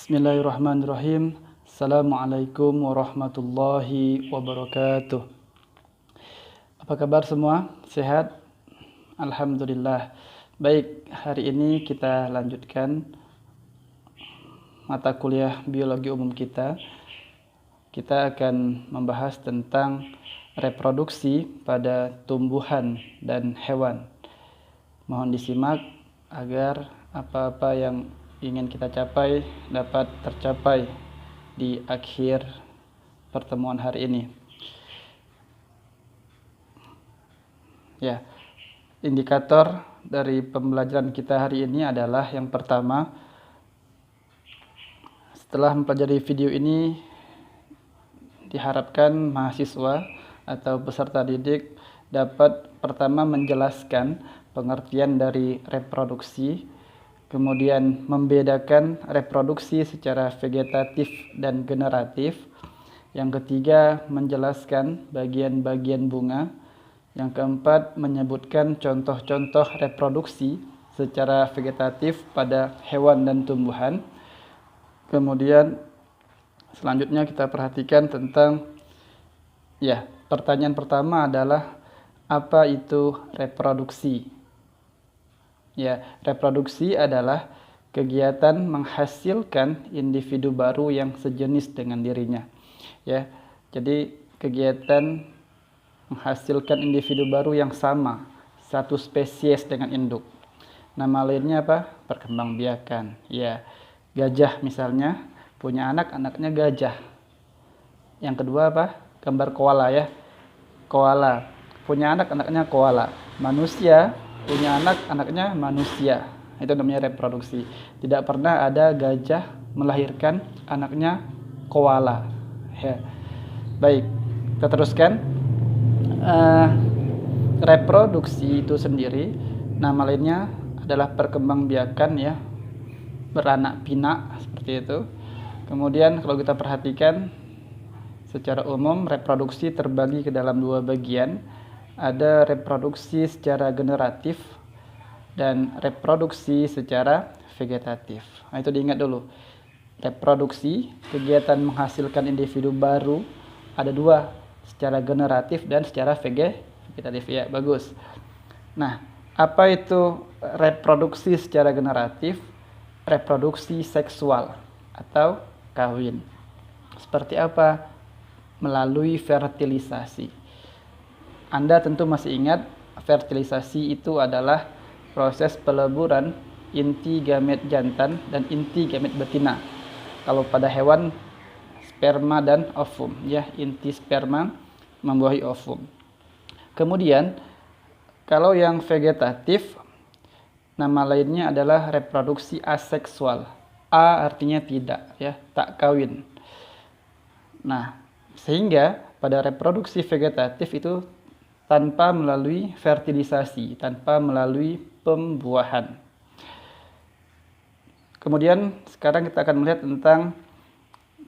Bismillahirrahmanirrahim. Assalamualaikum warahmatullahi wabarakatuh. Apa kabar semua? Sehat? Alhamdulillah. Baik, hari ini kita lanjutkan mata kuliah biologi umum kita. Kita akan membahas tentang reproduksi pada tumbuhan dan hewan. Mohon disimak agar apa-apa yang ingin kita capai dapat tercapai di akhir pertemuan hari ini. Ya, indikator dari pembelajaran kita hari ini adalah yang pertama, setelah mempelajari video ini diharapkan mahasiswa atau peserta didik dapat pertama menjelaskan pengertian dari reproduksi, kemudian membedakan reproduksi secara vegetatif dan generatif. Yang ketiga, menjelaskan bagian-bagian bunga. Yang keempat, menyebutkan contoh-contoh reproduksi secara vegetatif pada hewan dan tumbuhan. Kemudian selanjutnya kita perhatikan tentang pertanyaan pertama adalah apa itu reproduksi? Reproduksi adalah kegiatan menghasilkan individu baru yang sejenis dengan dirinya. Jadi kegiatan menghasilkan individu baru yang sama, satu spesies dengan induk. Nama lainnya apa? Perkembangbiakan. Gajah misalnya punya anak, anaknya gajah. Yang kedua apa? Gambar koala Koala. Punya anak, anaknya koala. Manusia punya anak, anaknya manusia. Itu namanya reproduksi. Tidak pernah ada gajah melahirkan anaknya koala. Baik, kita teruskan. Reproduksi itu sendiri, nama lainnya adalah perkembangbiakan, beranak pinak seperti itu. Kemudian kalau kita perhatikan secara umum, reproduksi terbagi ke dalam dua bagian. Ada reproduksi secara generatif dan reproduksi secara vegetatif. Itu diingat dulu. Reproduksi, kegiatan menghasilkan individu baru, ada dua, secara generatif dan secara vegetatif. Bagus. Nah, apa itu reproduksi secara generatif? Reproduksi seksual atau kawin. Seperti apa? Melalui fertilisasi. Anda tentu masih ingat, fertilisasi itu adalah proses peleburan inti gamet jantan dan inti gamet betina. Kalau pada hewan, sperma dan ovum, inti sperma membuahi ovum. Kemudian, kalau yang vegetatif, nama lainnya adalah reproduksi aseksual. A artinya tidak, tak kawin. Nah, sehingga pada reproduksi vegetatif itu tanpa melalui fertilisasi, tanpa melalui pembuahan. Kemudian sekarang kita akan melihat tentang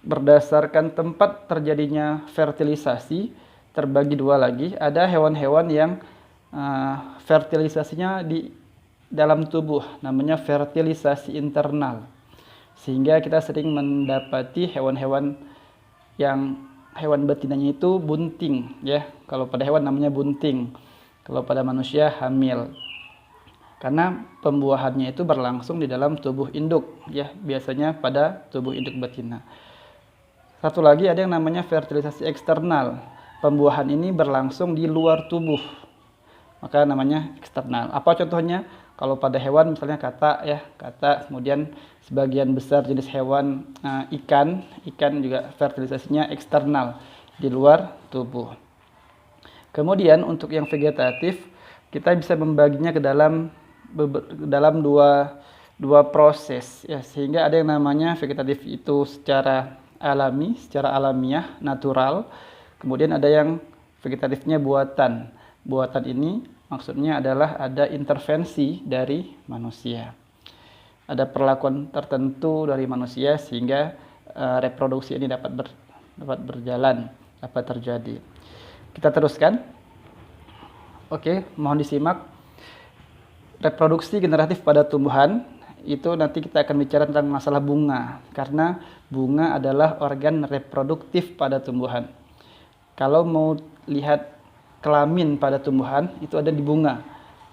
berdasarkan tempat terjadinya fertilisasi, terbagi dua lagi. Ada hewan-hewan yang fertilisasinya di dalam tubuh, namanya fertilisasi internal. Sehingga kita sering mendapati hewan-hewan yang hewan betinanya itu bunting, Kalau pada hewan namanya bunting, kalau pada manusia hamil. Karena pembuahannya itu berlangsung di dalam tubuh induk, biasanya pada tubuh induk betina. Satu lagi ada yang namanya fertilisasi eksternal. Pembuahan ini berlangsung di luar tubuh, maka namanya eksternal. Apa contohnya? Kalau pada hewan misalnya kata, kemudian sebagian besar jenis hewan ikan juga fertilisasinya eksternal di luar tubuh. Kemudian untuk yang vegetatif, kita bisa membaginya ke dalam dua proses, sehingga ada yang namanya vegetatif itu secara alami, secara alamiah, natural. Kemudian ada yang vegetatifnya buatan. Buatan ini maksudnya adalah ada intervensi dari manusia. Ada perlakuan tertentu dari manusia sehingga reproduksi ini dapat berjalan, dapat terjadi. Kita teruskan. Oke, mohon disimak. Reproduksi generatif pada tumbuhan itu nanti kita akan bicara tentang masalah bunga, karena bunga adalah organ reproduktif pada tumbuhan. Kalau mau lihat kelamin pada tumbuhan, itu ada di bunga.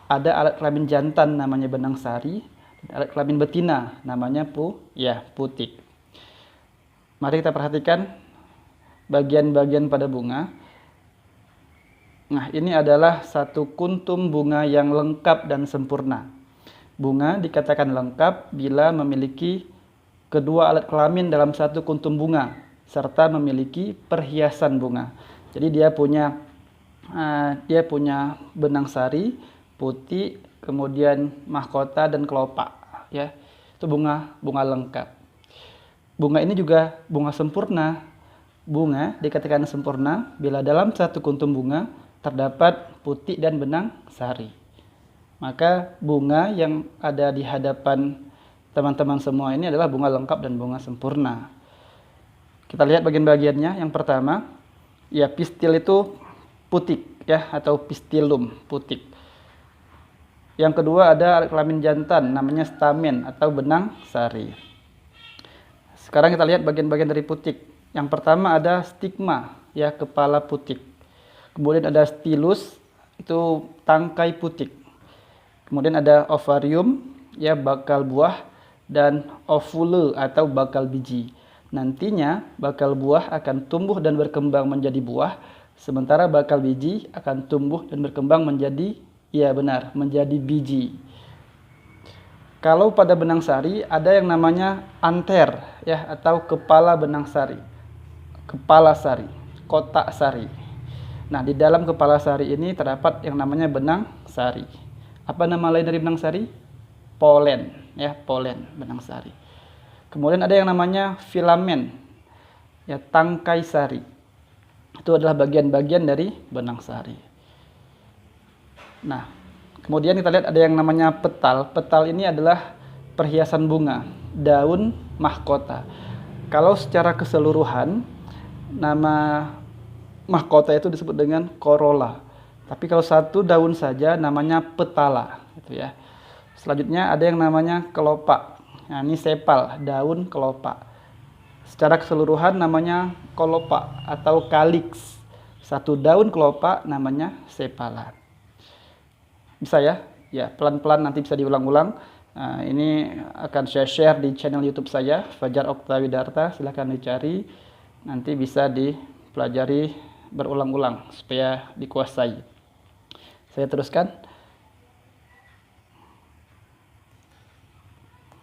Ada alat kelamin jantan namanya benang sari, alat kelamin betina namanya putik. Mari kita perhatikan bagian-bagian pada bunga. Nah, ini adalah satu kuntum bunga yang lengkap dan sempurna. Bunga dikatakan lengkap bila memiliki kedua alat kelamin dalam satu kuntum bunga, serta memiliki perhiasan bunga. Jadi dia punya benang sari, putik, kemudian mahkota dan kelopak. Ya, itu bunga lengkap. Bunga ini juga bunga sempurna. Bunga dikatakan sempurna bila dalam satu kuntum bunga terdapat putik dan benang sari. Maka bunga yang ada di hadapan teman-teman semua ini adalah bunga lengkap dan bunga sempurna. Kita lihat bagian-bagiannya. Yang pertama, ya pistil itu putik ya, atau pistilum, putik. Yang kedua ada alat kelamin jantan namanya stamen atau benang sari. Sekarang kita lihat bagian-bagian dari putik. Yang pertama ada stigma, ya, kepala putik. Kemudian ada stilus, itu tangkai putik. Kemudian ada ovarium, ya, bakal buah, dan ovule atau bakal biji. Nantinya bakal buah akan tumbuh dan berkembang menjadi buah, sementara bakal biji akan tumbuh dan berkembang menjadi, ya benar, menjadi biji. Kalau pada benang sari ada yang namanya anter, ya, atau kepala benang sari, kepala sari, kotak sari. Nah, di dalam kepala sari ini terdapat yang namanya benang sari. Apa nama lain dari benang sari? Polen, ya, polen benang sari. Kemudian ada yang namanya filamen, ya, tangkai sari. Itu adalah bagian-bagian dari benang sari. Nah, kemudian kita lihat ada yang namanya petal. Petal ini adalah perhiasan bunga, daun, mahkota. Kalau secara keseluruhan, nama mahkota itu disebut dengan corolla. Tapi kalau satu daun saja namanya petala, gitu ya. Selanjutnya ada yang namanya kelopak. Nah, ini sepal, daun kelopak. Secara keseluruhan namanya kolopak atau calyx. Satu daun kelopak namanya sepala. Bisa ya? Ya, pelan-pelan nanti bisa diulang-ulang. Nah, ini akan saya share di channel YouTube saya, Fajar Oktawidarta. Silahkan dicari. Nanti bisa dipelajari berulang-ulang supaya dikuasai. Saya teruskan.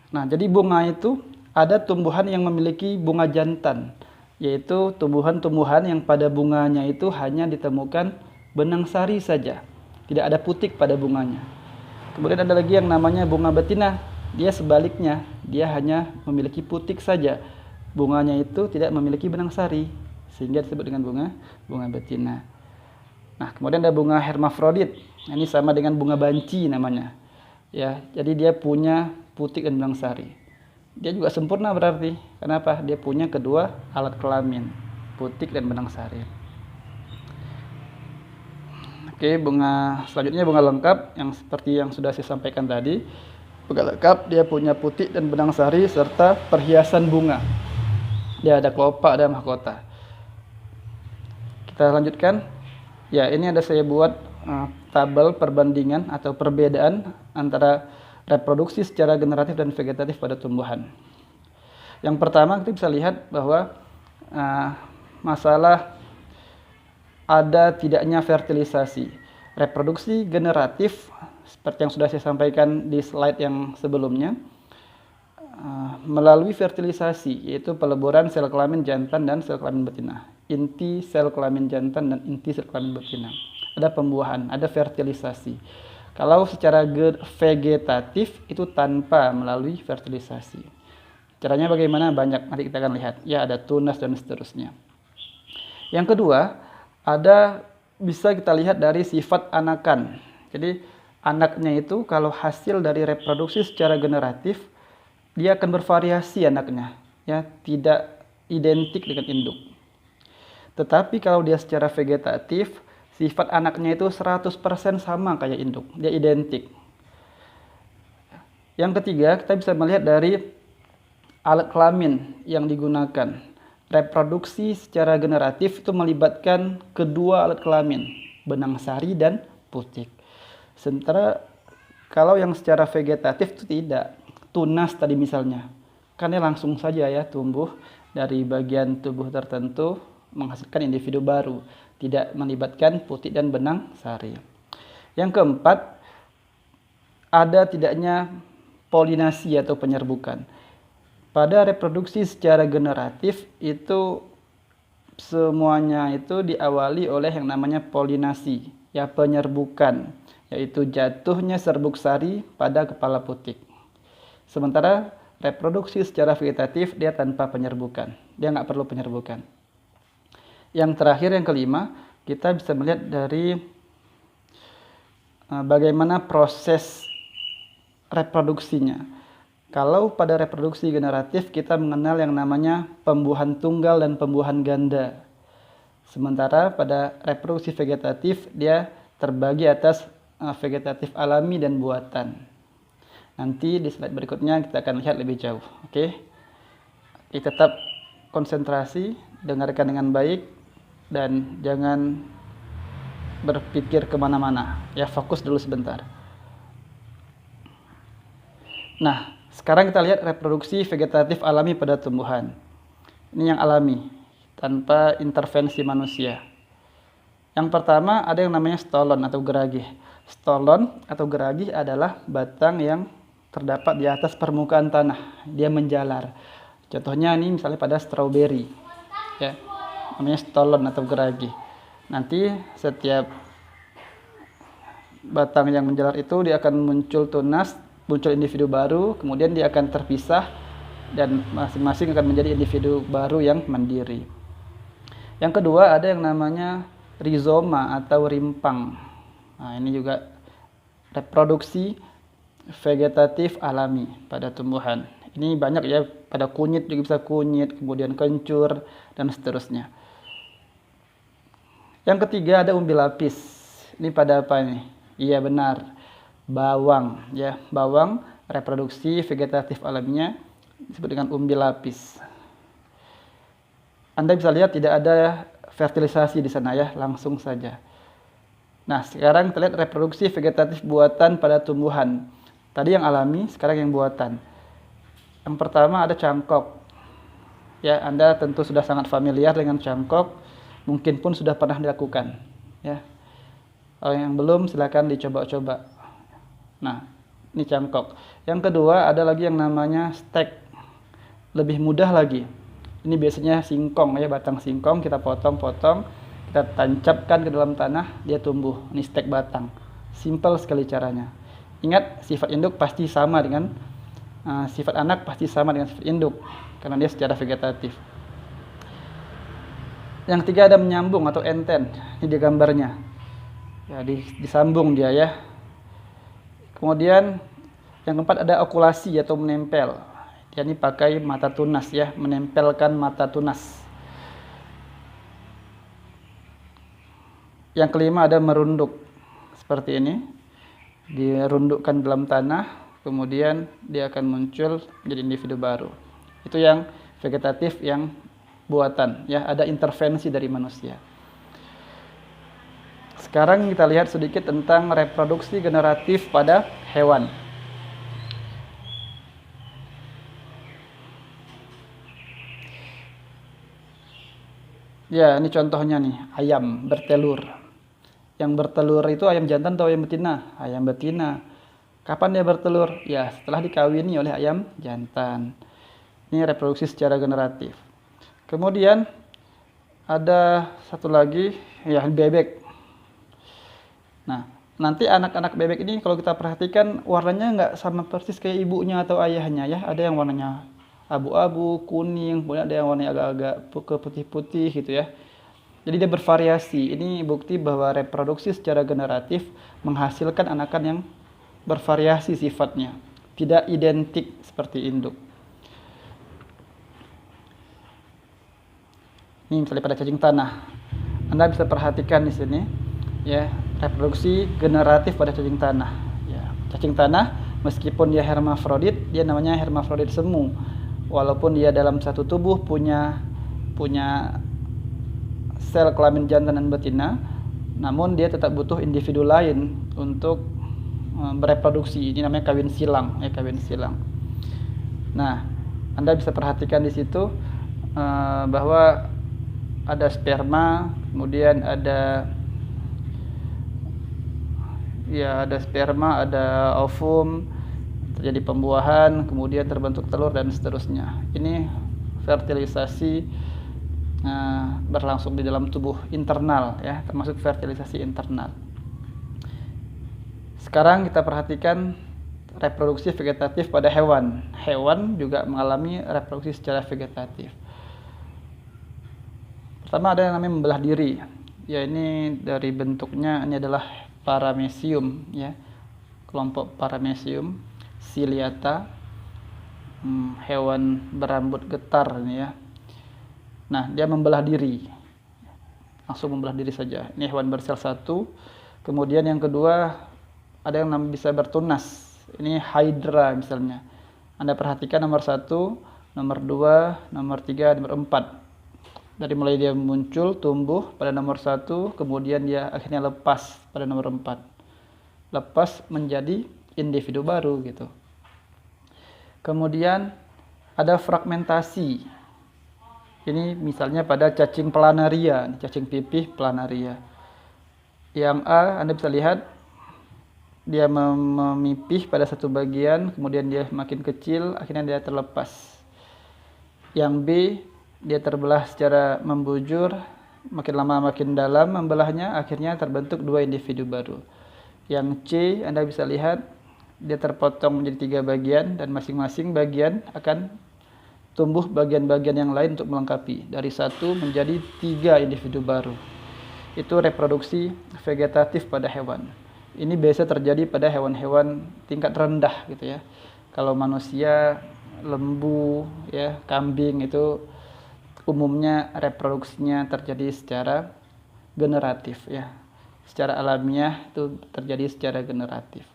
Nah, jadi bunga itu ada tumbuhan yang memiliki bunga jantan, yaitu tumbuhan-tumbuhan yang pada bunganya itu hanya ditemukan benang sari saja, tidak ada putik pada bunganya. Kemudian ada lagi yang namanya bunga betina. Dia sebaliknya, dia hanya memiliki putik saja, bunganya itu tidak memiliki benang sari, sehingga disebut dengan bunga betina. Nah, kemudian ada bunga hermafrodit. Ini sama dengan bunga banci namanya. Ya, jadi dia punya putik dan benang sari. Dia juga sempurna berarti. Kenapa? Dia punya kedua alat kelamin, putik dan benang sari. Oke, bunga selanjutnya bunga lengkap yang seperti yang sudah saya sampaikan tadi. Bunga lengkap dia punya putik dan benang sari serta perhiasan bunga. Dia ada kelopak, ada mahkota. Kita lanjutkan. Ya, ini ada saya buat tabel perbandingan atau perbedaan antara reproduksi secara generatif dan vegetatif pada tumbuhan. Yang pertama kita bisa lihat bahwa masalah ada tidaknya fertilisasi. Reproduksi generatif seperti yang sudah saya sampaikan di slide yang sebelumnya melalui fertilisasi, yaitu peleburan sel kelamin jantan dan sel kelamin betina. Inti sel kelamin jantan dan inti sel kelamin betina. Ada pembuahan, ada fertilisasi. Kalau secara vegetatif itu tanpa melalui fertilisasi. Caranya bagaimana? Banyak, nanti kita akan lihat. Ya, ada tunas dan seterusnya. Yang kedua, bisa kita lihat dari sifat anakan. Jadi anaknya itu kalau hasil dari reproduksi secara generatif, dia akan bervariasi anaknya, ya, tidak identik dengan induk. Tetapi kalau dia secara vegetatif, sifat anaknya itu 100% sama kayak induk, dia identik. Yang ketiga, kita bisa melihat dari alat kelamin yang digunakan. Reproduksi secara generatif itu melibatkan kedua alat kelamin, benang sari dan putik. Sementara kalau yang secara vegetatif itu tidak. Tunas tadi misalnya, karena langsung saja ya tumbuh dari bagian tubuh tertentu menghasilkan individu baru, tidak melibatkan putik dan benang sari. Yang keempat, ada tidaknya polinasi atau penyerbukan. Pada reproduksi secara generatif itu semuanya itu diawali oleh yang namanya polinasi, ya penyerbukan, yaitu jatuhnya serbuk sari pada kepala putik. Sementara reproduksi secara vegetatif dia tanpa penyerbukan, dia nggak perlu penyerbukan. Yang terakhir, yang kelima, kita bisa melihat dari bagaimana proses reproduksinya. Kalau pada reproduksi generatif kita mengenal yang namanya pembuahan tunggal dan pembuahan ganda. Sementara pada reproduksi vegetatif dia terbagi atas vegetatif alami dan buatan. Nanti di slide berikutnya kita akan lihat lebih jauh. Oke. Tetap konsentrasi, dengarkan dengan baik dan jangan berpikir kemana-mana. Ya, fokus dulu sebentar. Nah, sekarang kita lihat reproduksi vegetatif alami pada tumbuhan. Ini yang alami, tanpa intervensi manusia. Yang pertama ada yang namanya stolon atau geragih. Stolon atau geragih adalah batang yang terdapat di atas permukaan tanah. Dia menjalar. Contohnya ini misalnya pada stroberi. Ya, namanya stolon atau geragih. Nanti setiap batang yang menjalar itu dia akan muncul tunas, muncul individu baru, kemudian dia akan terpisah dan masing-masing akan menjadi individu baru yang mandiri. Yang kedua ada yang namanya rizoma atau rimpang. Nah, ini juga reproduksi vegetatif alami pada tumbuhan. Ini banyak ya, pada kunyit juga bisa kunyit, kemudian kencur dan seterusnya. Yang ketiga ada umbi lapis. Ini pada apa nih? Iya benar, bawang ya, bawang reproduksi vegetatif alaminya disebut dengan umbi lapis. Anda bisa lihat tidak ada fertilisasi di sana ya, langsung saja. Nah, sekarang kita lihat reproduksi vegetatif buatan pada tumbuhan. Tadi yang alami, sekarang yang buatan. Yang pertama ada cangkok. Ya, Anda tentu sudah sangat familiar dengan cangkok, mungkin pun sudah pernah dilakukan. Ya, kalau yang belum silakan dicoba-coba. Nah, ini cangkok. Yang kedua ada lagi yang namanya stek. Lebih mudah lagi. Ini biasanya singkong ya, batang singkong kita potong-potong, kita tancapkan ke dalam tanah, dia tumbuh. Ini stek batang. Simple sekali caranya. Ingat, sifat induk pasti sama dengan sifat anak pasti sama dengan sifat induk karena dia secara vegetatif. Yang ketiga ada menyambung atau enten. Ini dia gambarnya. Ya, disambung dia ya. Kemudian yang keempat ada okulasi atau menempel. Dia ini pakai mata tunas ya, menempelkan mata tunas. Yang kelima ada merunduk. Seperti ini. Dirundukkan dalam tanah, kemudian dia akan muncul menjadi individu baru. Itu yang vegetatif, yang buatan ya, ada intervensi dari manusia. Sekarang kita lihat sedikit tentang reproduksi generatif pada hewan. Ya, ini contohnya nih, ayam bertelur. Yang bertelur itu ayam jantan atau ayam betina? Ayam betina. Kapan dia bertelur? Ya, setelah dikawini oleh ayam jantan. Ini reproduksi secara generatif. Kemudian ada satu lagi, ya bebek. Nah, nanti anak-anak bebek ini kalau kita perhatikan warnanya nggak sama persis kayak ibunya atau ayahnya ya. Ada yang warnanya abu-abu, kuning, kemudian ada yang warnanya agak-agak ke putih-putih gitu ya. Jadi dia bervariasi. Ini bukti bahwa reproduksi secara generatif menghasilkan anakan yang bervariasi sifatnya, tidak identik seperti induk. Ini misalnya pada cacing tanah. Anda bisa perhatikan di sini ya, reproduksi generatif pada cacing tanah. Ya, cacing tanah Meskipun dia hermafrodit, dia namanya hermafrodit semu. Walaupun dia dalam satu tubuh punya sel kelamin jantan dan betina, namun dia tetap butuh individu lain untuk bereproduksi. Ini namanya kawin silang, ya, kawin silang. Nah, Anda bisa perhatikan di situ bahwa ada sperma, kemudian ada sperma, ada ovum, terjadi pembuahan, kemudian terbentuk telur dan seterusnya. Ini fertilisasi berlangsung di dalam tubuh internal, ya, termasuk fertilisasi internal. Sekarang kita perhatikan reproduksi vegetatif pada hewan. Hewan juga mengalami reproduksi secara vegetatif. Pertama ada yang namanya membelah diri. Ya, ini dari bentuknya, ini adalah paramecium, ya. Kelompok paramecium ciliata, hewan berambut getar ini, ya. Nah, dia membelah diri. Langsung membelah diri saja. Ini hewan bersel satu. Kemudian yang kedua, ada yang bisa bertunas. Ini hydra misalnya. Anda perhatikan nomor 1, nomor 2, nomor 3, nomor 4. Dari mulai dia muncul, tumbuh pada nomor 1, kemudian dia akhirnya lepas pada nomor 4. Lepas menjadi individu baru gitu. Kemudian ada fragmentasi. Ini misalnya pada cacing planaria, cacing pipih planaria. Yang A, Anda bisa lihat dia memipih pada satu bagian, kemudian dia makin kecil, akhirnya dia terlepas. Yang B, dia terbelah secara membujur, makin lama makin dalam membelahnya, akhirnya terbentuk 2 individu baru. Yang C, Anda bisa lihat dia terpotong menjadi 3 bagian, dan masing-masing bagian akan tumbuh bagian-bagian yang lain untuk melengkapi. Dari 1 menjadi 3 individu baru. Itu reproduksi vegetatif pada hewan. Ini biasa terjadi pada hewan-hewan tingkat rendah gitu, ya. Kalau manusia, lembu, ya, kambing itu umumnya reproduksinya terjadi secara generatif, ya. Secara alamiah itu terjadi secara generatif.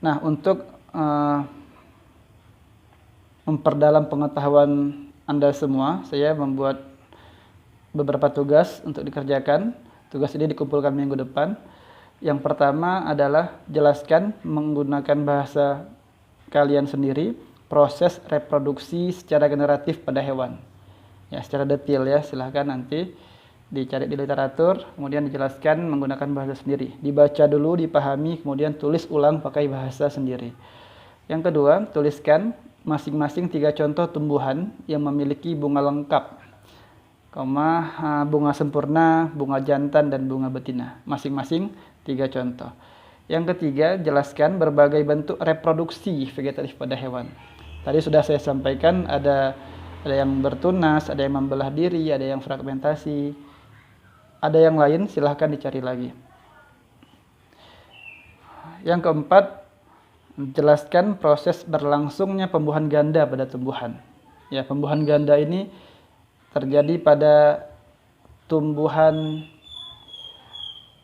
Nah, untuk memperdalam pengetahuan Anda semua, saya membuat beberapa tugas untuk dikerjakan. Tugas ini dikumpulkan minggu depan. Yang pertama adalah jelaskan menggunakan bahasa kalian sendiri proses reproduksi secara generatif pada hewan. Ya, secara detail, ya. Silahkan nanti dicari di literatur, kemudian dijelaskan menggunakan bahasa sendiri. Dibaca dulu, dipahami, kemudian tulis ulang pakai bahasa sendiri. Yang kedua, tuliskan masing-masing 3 contoh tumbuhan yang memiliki bunga lengkap, bunga sempurna, bunga jantan, dan bunga betina. Masing-masing 3 contoh. Yang ketiga, jelaskan berbagai bentuk reproduksi vegetatif pada hewan. Tadi sudah saya sampaikan, ada yang bertunas, ada yang membelah diri, ada yang fragmentasi, ada yang lain, silahkan dicari lagi. Yang keempat, jelaskan proses berlangsungnya pembuahan ganda pada tumbuhan. Ya, pembuahan ganda ini terjadi pada tumbuhan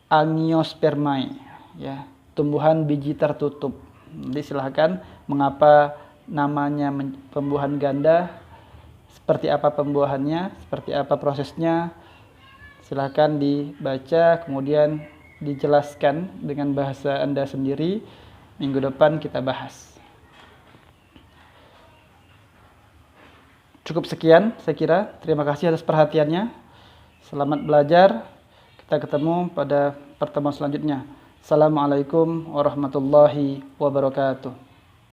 Angiospermae, ya, tumbuhan biji tertutup. Jadi silahkan mengapa namanya pembuahan ganda, seperti apa pembuahannya, seperti apa prosesnya, silahkan dibaca, kemudian dijelaskan dengan bahasa Anda sendiri. Minggu depan kita bahas. Cukup sekian saya kira. Terima kasih atas perhatiannya. Selamat belajar. Kita ketemu pada pertemuan selanjutnya. Assalamualaikum warahmatullahi wabarakatuh.